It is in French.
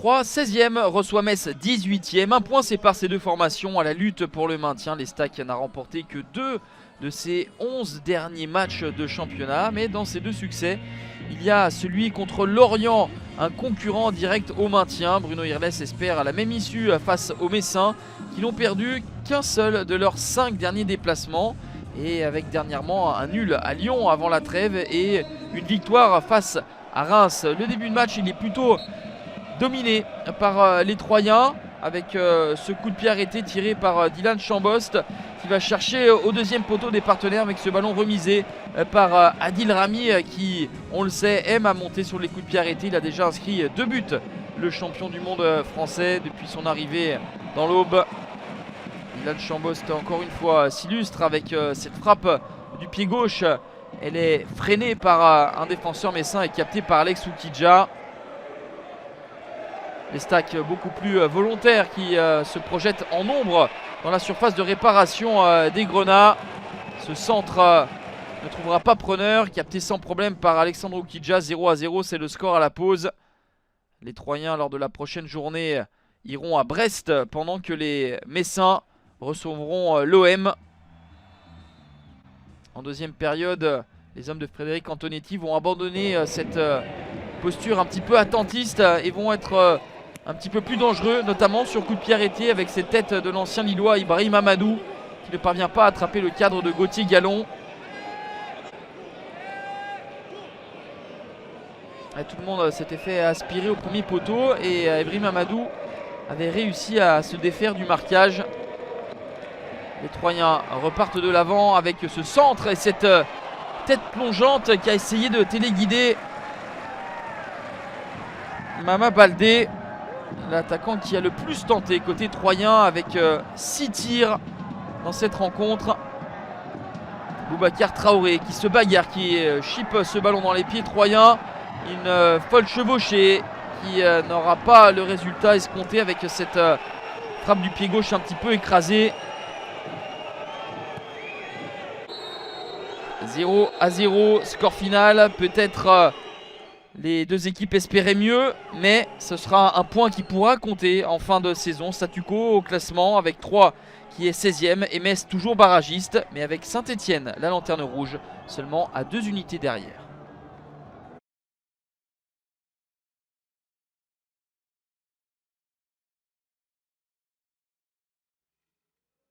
Troyes 16e, reçoit Metz 18e. Un point sépare ces deux formations à la lutte pour le maintien. L'Estac n'a remporté que 2 de ses 11 derniers matchs de championnat. Mais dans ces deux succès, il y a celui contre Lorient, un concurrent direct au maintien. Bruno Irles espère la même issue face aux Messins qui n'ont perdu qu'un seul de leurs 5 derniers déplacements. Et avec dernièrement un nul à Lyon avant la trêve et une victoire face à Reims. Le début de match, il est plutôt dominé par les Troyens avec ce coup de pied arrêté tiré par Dylan Chambost qui va chercher au deuxième poteau des partenaires avec ce ballon remisé par Adil Rami qui, on le sait, aime à monter sur les coups de pied arrêtés. Il a déjà inscrit 2 buts, le champion du monde français depuis son arrivée dans l'Aube. Dylan Chambost encore une fois s'illustre avec cette frappe du pied gauche. Elle est freinée par un défenseur messin et captée par Alex Oukidja. L'Estac beaucoup plus volontaire qui se projette en ombre dans la surface de réparation des Grenats. Ce centre ne trouvera pas preneur, capté sans problème par Alexandre Oukidja. 0-0, c'est le score à la pause. Les Troyens lors de la prochaine journée iront à Brest pendant que les Messins recevront l'OM. En deuxième période, les hommes de Frédéric Antonetti vont abandonner cette posture un petit peu attentiste et vont être un petit peu plus dangereux, notamment sur coup de pied arrêté avec cette tête de l'ancien Lillois Ibrahim Amadou qui ne parvient pas à attraper le cadre de Gauthier Gallon. Et tout le monde s'était fait aspirer au premier poteau et Ibrahim Amadou avait réussi à se défaire du marquage. Les Troyens repartent de l'avant avec ce centre et cette tête plongeante qui a essayé de téléguider Mama Baldé, l'attaquant qui a le plus tenté côté troyen avec 6 tirs dans cette rencontre. Boubacar Traoré qui se bagarre, qui chippe ce ballon dans les pieds troyens. Une folle chevauchée qui n'aura pas le résultat escompté avec cette frappe du pied gauche un petit peu écrasée. 0-0, score final. Peut-être les deux équipes espéraient mieux, mais ce sera un point qui pourra compter en fin de saison. Statu quo au classement avec Troyes qui est 16e et Metz toujours barragiste, mais avec Saint-Etienne, la lanterne rouge, seulement à 2 unités derrière.